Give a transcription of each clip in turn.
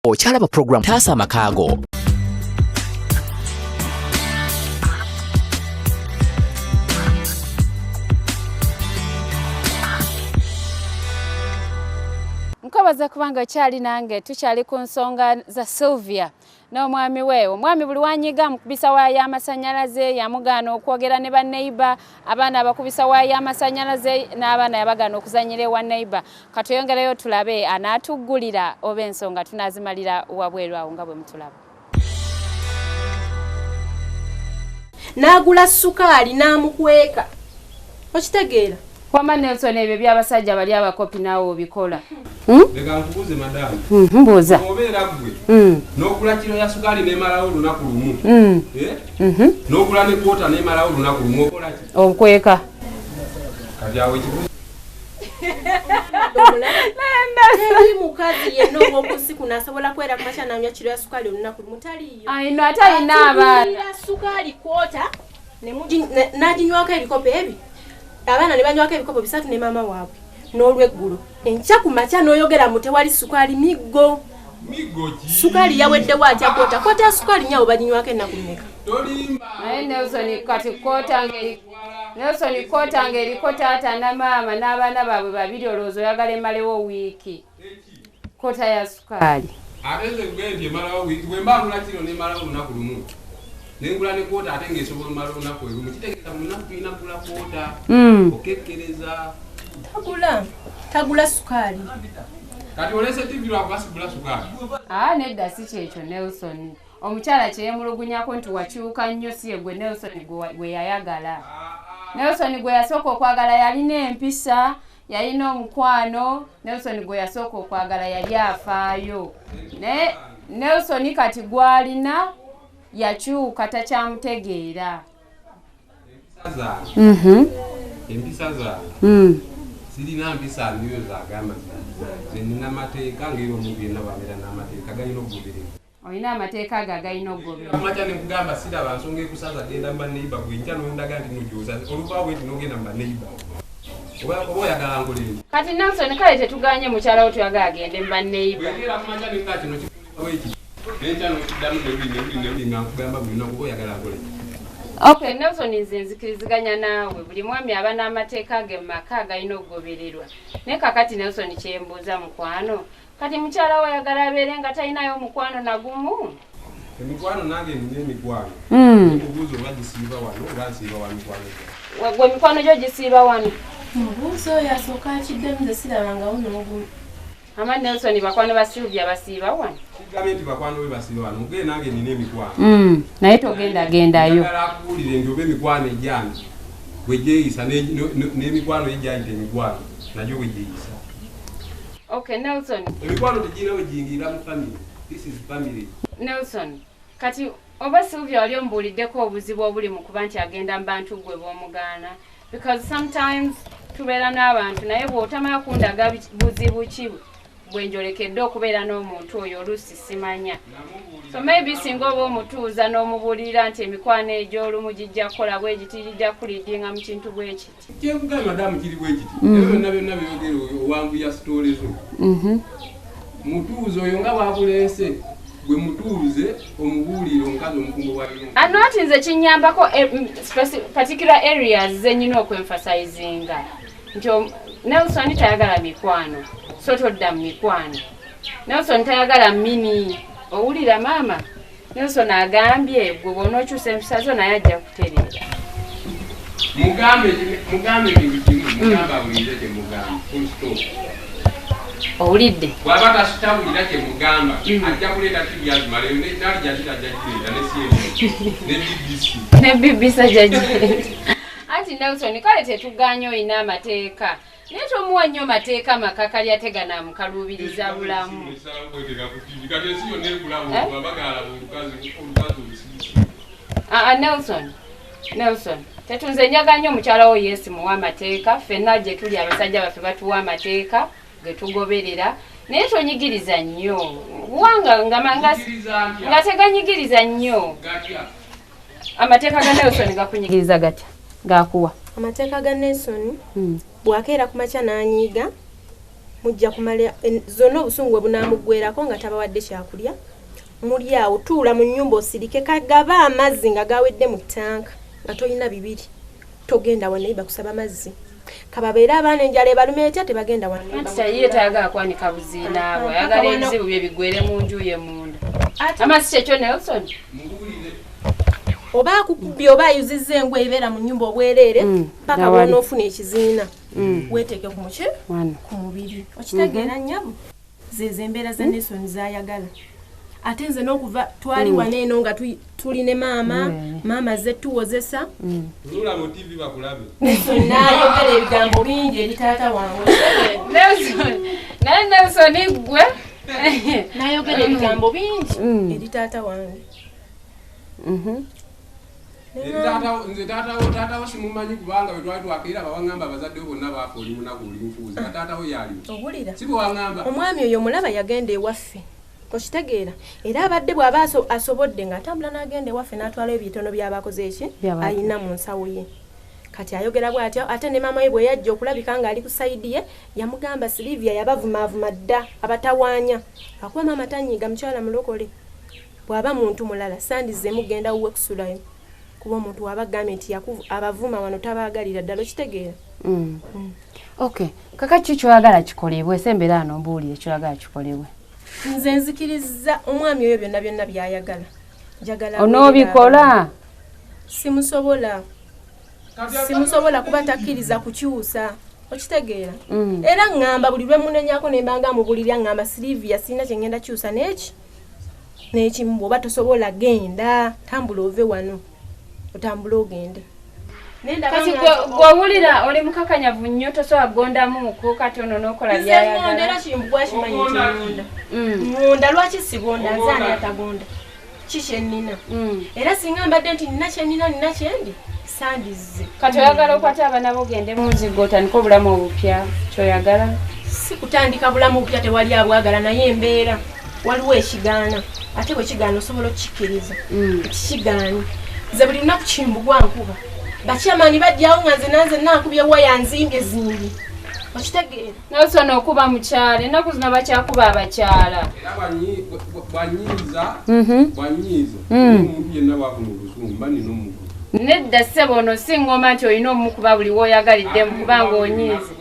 Ochalaba program Taasa Makago. Mkabaza kubanga chali nange tuchali ku nsonga za Sylvia n'omwami we. Omwami buli wanyiga mukubisa waya amasanyalaze yamugana okwogera ne baneiba, abaana abakubisa waya amasanyalaze n'abaana yabagana okuzanyira wa neiba. Katuyongerayo tulabe anatugulira oba ensonga tunazimalira wabweru awo nga bwe mutulaba. Nagula sukali namukweka. Okitegeera? Kwama Nelson ebyo by'abasajja bali abakopi nawo bikola. Lega nkubuze madamu. Mbuza. Obera gwe. N'okula kilo ya sukali n'emalawo lunaku lumu. N'okula ne kwota n'emalawo lunaku lumu okola ki? Okweka. Kati awo ekibuze. Nenda mukazi yenno obusiku nasobola kwera kumacha namya kilo ya sukali lunaku lumu taliyo. Ayino atalina abaana. Sukali kwota n'ajinywako ebikopo ebi. Abana ne banywako ebikopo bisatu ne mama waabwe n'olweggulo enkya ku makya n'oyogera mu tewali sukali miggo ki? Sukali yawedde waatya kwota sukali nyawo baginywako ennaku mmeka? Tolimba. Naye Nelson kati kota ng'eriko taata na maama n'abaana baabwe babiri olowooza oyagala emalewo wiiki. Kota ya sukali. Ate nze gwendi emalawo wiiki bwe mba nula kiro n'emalawo lunaku lumu. Nengula ne kwota ate ng'esobola omala olunaku erumu. Kitegeeza mu lunaku tulina kugula kwota. Okekkereza. Tagula sukali. Kati olese TV lwa kubasigula sukali. Nedda si kyekyo Nelson. Omukyala kye yemulugunyako nti wakyuka nnyo si ye gwe Nelson gwe yayagala. Nelson gwe yasooka okwagala yalina empisa, yalina omukwano. Nelson gwe yasooka okwagala yali afaayo. Nelson kati gwalina yakyuka takyamutegeera. Empisa za. Sirina mpisa niyo zagamba. Nina mateeka ng'era omuntu yenna bw'abeera n'amateeka galina okugobererwa. Olina amateeka ago agalina okugobererwa. Amateeka ne nkugamba siraba nsonga ekusaza genda mu baneiba gwe nkya n'ondaga nti mujooza oluvaawo eti n'ogenda mu baneiba. Oba oyagala ngoleyo. Kati Nelson kale tetuganye mukyala wo tuyagala agende mu baneiba. Bw'era ku makya n'enkaa kino kikubawo ekiti. N'enkya n'okiddamu nebuli nga nkugamba buli lunaku oba oyagala ngoleyo. Okay, Nelson nze nzikiriziganya naawe buli mwami aba n'amateeka ge mu maka agalina okugobererwa. Naye kakati Nelson kyembuuza mukwano. Kati mukyala we ayagala abeere nga talinayo omukwano nagumu? Emikwano nange nina emikwano. Obuuzo oba gisiiba wano oba nsiiba wano mikwano. Gwe mikwano gyo gisiiba wano? Obuuzo oyo asooka akiddemu nze sirabangawo n'ogumu. Ama Nelson bakwano ba Sylvia basiiba wano? Kigambe nti bakwano we basiiba wano. Mugee nange nina emikwano. Naye togendagendayo. Njagala akubuulire nti oba emikwano egyange bwe gyeyisa n'emikwano egyayita emikwano nagyo bwe gyeyisa. Okay, Nelson. Emikwano tegirina we giyingira mu family. This is family. Nelson, kati oba Sylvia wali ombuuliddeko obuzibu obuli mu kuba nti agenda mu bantu gwe b'omugaana? Because sometimes tubeera n'abantu naye bw'otamala kundaga buzibu ki bwe njolekedde okubeera n'omuntu oyo oluusi simanya. So maybe singa oba omutuuza n'omubuulira nti emikwano egy'olumu gijja kukola bwe giti gijja kulidinga mu kintu bwe kiti. Kyekugamba madamu kiri bwe kiti. Byonna byogera owanvuya sitoole zo. Mutuuze oyo nga bwabulense gwe mutuuze omubuulire omukazi omukungu wa bino. Anoti nze kinyambako particular areas zenyina okwenfasizinga. Nti Nelson tayagala mikwano. So todda mu mikwano. Nelson tayagala mini. Owulira maama? Nelson agambye gwe bw'onookyusa empisa zo naye ajja kutereera. Mugambe bintu kimu. Mugamba awulire kye mugamba. Full stop. Owulidde? Bw'aba tasitawulira kye mugamba ajja kuleeta TV azimaleyo n'alijja ajja kuleeta ne CNN ne BBC ajja kuleeta. Anti Nelson kale tetuganye olina amateeka. Naye tomuwa nnyo mateeka makakali ate ganaamukaluubiriza bulamu. Nelson, tetunze njaga nnyo mukyala wo Yesu muwa amateeka, ffenna gye tuli abasajja baffe batuwa amateeka ge tugoberera. Naye tonyigiriza nnyo. Wanga nga teganyigiriza nnyo. Amateeka ga Nelson gakunyigiriza gatya? Gakuwa? Amateeka ga Nelson bwakeera ku makya n'anyiiga mujja kumala zonna obusungu bunaamugwerako nga tabawadde kyakulya muli awo tuula mu nnyumba osirike kagaba amazzi nga gawedde mu ttanka nga tolina bibiri togenda wa neiba kusaba mazzi kababeera abaana enjala ebaluma etya tebagenda wa neiba ye tayagala kwanika buziina abo ayagala ebizibu bye bigwere mu nju ye munda amazzi kyekyo Nelson oba akukubye oba ayuzizza engu ebeera mu nnyumba obwereere paka bwonoofuna ekiziina weeteeke ku muki ku mubiri okitegeera nnyabo zezo embeera za Nelson zayagala ate nze n'okuva twali wano eno nga tuli ne maama azze tuwozesa n'ayogera ebigambo bingi eri taata wange naye Nelson gwe n'ayogera ebigambo bingi eri taata wange nze taatawo simumanyi kubanga bwe twali twakeera bawangamba abazaddewo bonna baafa oli munaku oli mufuuzi nga taatawo yaliwo owulira si bwe wangamba omwami oyo mulaba yagenda ewaffe okitegeera era abadde bw'aba asobodde ng'atambula n'agenda ewaffe n'atwala ebitono by'abakoze eki ayina mu nsawo ye kati ayogera bw'atyo ate ne maama we bwe yajja okulabika ng'ali ku sayidi ye yamugamba Silivia yabavumaavuma dda abatawaanya akuba maama tanyiiga mukyala mulokole bw'aba muntu mulala sandize mugenda wuwe kusulayo kuba omuntu waba agambye nti abavuma wano tabaagalira ddala okitegeera okay kaka kikyoyagala kikolebwe esembera ano mbuulire kyoyagala kikolebwe nze nzikiriza omwami oyo byonna byonna byayagala njagala onoobikola simusobola kuba takkiriza kukyusa okitegeera era ŋŋamba buli lwe munenyako nembanga mubulirya ŋŋamba Silivia sirina kyengenda kyusa n'ekimu bw'oba tosobola genda tambula ove wano otambula ogende kati gw'owulira oli mukakanyavu nnyo tosobola kugondamuuko katono n'okola byayagala era kimbugwa kimanyi nti ŋŋonda lwaki sigonda nze ani atagonda ki kyennina era singa mbadde nti nina kyennina nina kyendi sandize kati oyagala okwate abaana bo ogende mu nzigo otandika obulamu obupya kyoyagala si kutandika bulamu obupya tewali abwagala naye embeera waliwo ekigaana ate bwe kigaana osobola okukikkiriza ekikigaani nze buli lunaku kimbugwa nkuba bakyamaani bajjawo nga nze nanze nankubye waya nzinge zingi okitegeera Nelson okuba mukyala ennaku zino bakyakuba abakyala era bwanyiiza omuntu yenna waafuna obusungu mba nina omukuba nedda ssebo ono si ngoma nti olina omukuba buli woyagaliddemu kubanga onyiiza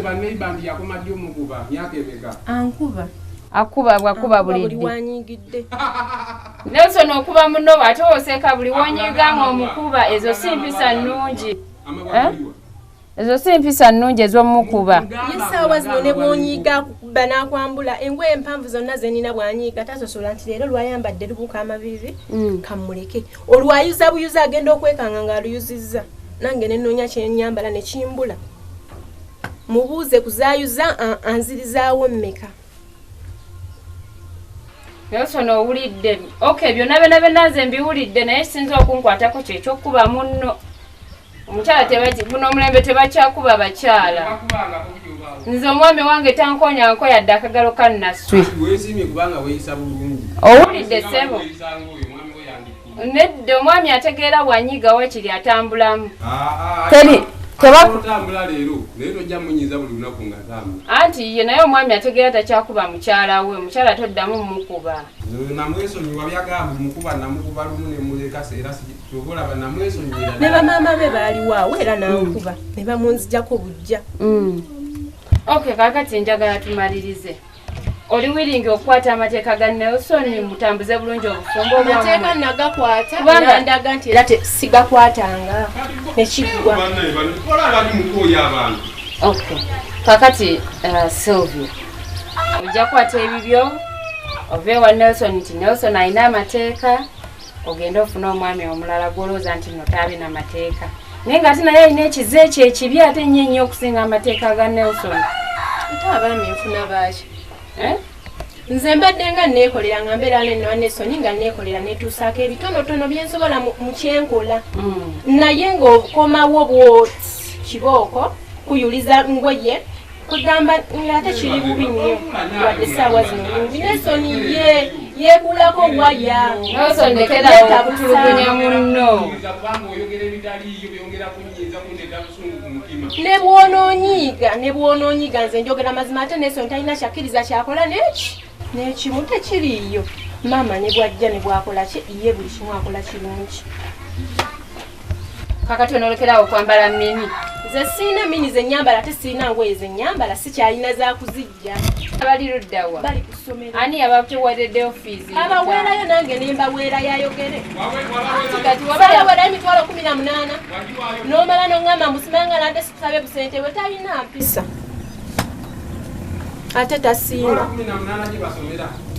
baneiba nti yakoma ddi omukuba myaka emeka ankuba akuba bwakuba bulidde wanyigidde Nelson okuba muno ate oseeka buli wonyigamu omukuba ezo si mpisa nnungi ezo si mpisa nnungi ez'omukuba yesaawa zino ne bwonyiga kukuba n'akwambula engoye empanvu zonna zenina bwanyiga tasosola nti leero lwayambadde lubuuka amavivi kamuleke olwayuza buyuza agenda okwekanga ng'aluyuzizza nange nenoonya kyenyambala ne kimbula mubuuze kuzaayuza anzirizaawo mmeka Nelson owulidde okay byonna byonna nze mbiwulidde naye sinza okunkwatako kyekyokuba munno omukyala buno omulembe tebakyakuba bakyala nze omwami wange tankonya nkoyadde akagalo kannaswi owulidde ssebo nedda omwami ategeera bwanyigawo ekiri atambulamu anti ye naye omwami ategeera takyakuba mukyala we mukyala toddamu mumukuba ne bamaama be baaliwaawo era nankuba ne bamunzijako bujja okay kakati njagala tumalirize oli wiringi okukwata amateeka ga Nelson mutambuze bulungi obufumbo amateeka nagakwata nandaga nti era sigakwatanga nekiggwa okay kakati Sylvia ojja kukwata ebibyo ove wa Nelson nti Nelson alina amateeka ogenda ofuna omwami omulala gwolowooza nti notaabe n'amateeka naye nga ate naye alina ekize ekyo ekibi ate nnyo ennyo okusinga amateeka ga Nelson ate abaami nfuna baaki nze mbadde nga neekolera nga mbeera neno Nelson nga neekolera netuusaako ebitonotono byensobola mu kyenkola naye ng'okomawo bwoti kibooko kuyuliza ngoye kugamba ate kiri bubi nnyo wadde essaawa zino nungi Nelson yekulako waya nosondekera okutulugunya munno ne bw'onoonyiga nze njogera mazima ate n'ensonga talina kyakkiriza kyakola n'ekimu tekiriiyo maama ne bw'ajja ne bw'akola ki ye buli kimu akola kirungi. kakati onolekerawo okwambala mini nze siina mini ze nyambala ate siina ngoye ze nyambala sikyalina za kuzijja. abali luddawa bali ku ssomero ani abakuwaddeyo fees abaweerayo nange ne mbaweera yayogere kati wabaweerayo emitwalo 18 n'omala n'oŋŋamba mbusimanga nate sikusabe busente bwe talina mpisa ate tasiima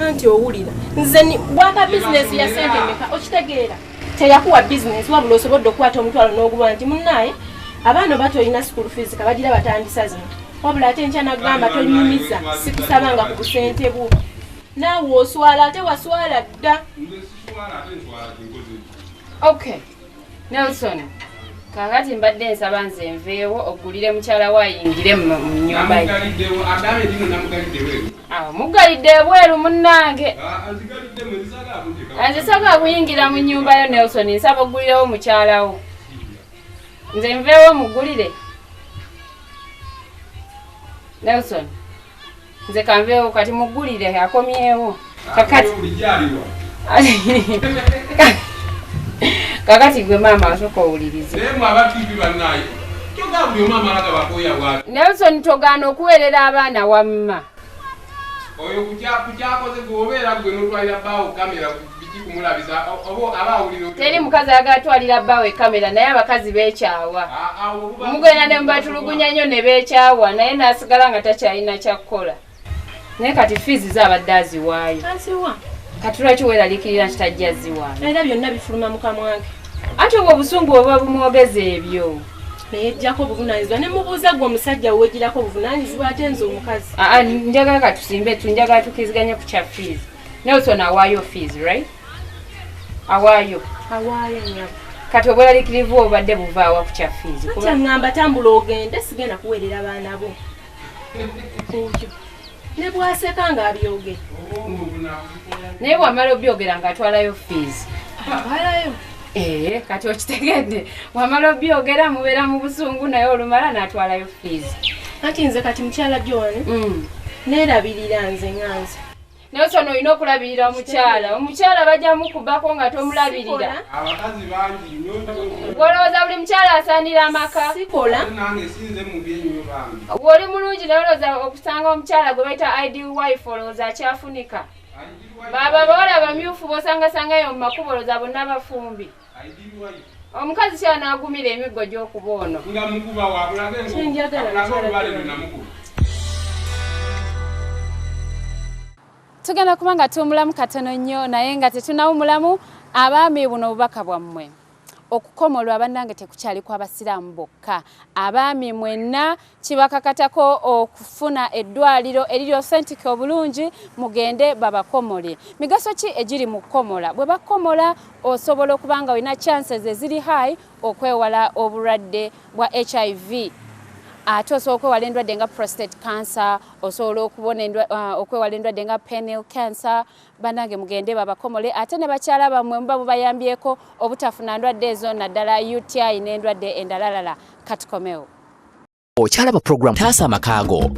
anti owulira nze bwaka bizinesi ya sente meka okitegeera teyakuwa bizinesi wabula osobodde okukwata omutwalo n'oguba nti munnaaye abaana batolina school fees kabagira batandisa zino wabula ate nkya nagamba tonyumiza sikusabanga ku busente bwo naawe oswala ate waswala dda. okay Nelson kakati mbadde nsaba nze nveewo ogulire mukyala wayingire mu nnyumba ye mugalidde ebweru munnange nze saba kuyingira mu nnyumba yo Nelson nsaba ogulirewo mukyalawo nze nveewo mugulire Nelson nze kanveewo kati mugulire akomyewo kakati gwe maama asooka owulirize Nelson togaana okuweerera abaana wamma oyo kukyakoze gweobeera gwe notwalira bbaawo kamera bikikumulabisa oba abaawulira teri mukazi agatwalira bbaawo ekamera naye abakazi beekyawa mugenda ne mubatulugunya nnyo ne beekyawa naye n'asigala nga takyalina kyakkola naye kati fiizi zaabadde aziwaayo kati lwaki weeraliikirira nti tajja ziwaayo era byonna bifuluma mukamwange ate obwo obusungu oba bumwogeza ebyo naye ejjako obuvunaanyizibwa ne mubuuza gwe omusajja wegirako obuvunaanyizibwa ate nze omukazi njagala katusimbe njagala tukiziganye ku kya fees Nelson awaayo fees right awaayo nyabo kati obweraliikirivu obadde buvaawa ku kya fees kya ngamba tambula ogende sigenda kuweerera abaana bo ne bwaseka ng'abyogera naye bwamala obyogera ng'atwalayo fees atwalayo kati okitegedde wamala obyogera mubeera mu busungu naye olumala n'atwalayo fees anti nze kati mukyala John neerabirira nze nganze Nelson olina okulabirira omukyala bajja mukubako nga tomulabirira abakazi bangi nnyo olowooza buli mukyala asaanira amaka sikola nange sinze mu byenyuyo bange woli mulungi naye olowooza okusanga omukyala gwe bayita ideal wife olowooza akyafunika baba bawala bamyufu bosangasangayo mu makubo olowooza bonna bafumbi omukazi kyanaagumira emiggo gy'okuba ono nga mukuba wakulageenamukuba tugenda kuba nga tuwumulamu katono nnyo naye nga tetunawumulamu abaami buno obubaka bwammwe okukomolwa bannange tekukyali kw'abasiraamu bokka abaami mwenna kibakakatako okufuna eddwaliro eriri authentic obulungi mugende babakomole migaso ki egiri mu kukomola bwe bakomola osobola okuba nga olina chances eziri high okwewala obulwadde bwa HIV ate osobola okwewala endwadde nga prostate cancer osobola okwewala endwadde nga penile cancer bannange mugende babakomole ate ne bakyala bammwe muba bubayambyeko obutafuna ndwadde ezo naddala UTI n'endwadde endalalala katukomewo okyalaba program taasa amakaago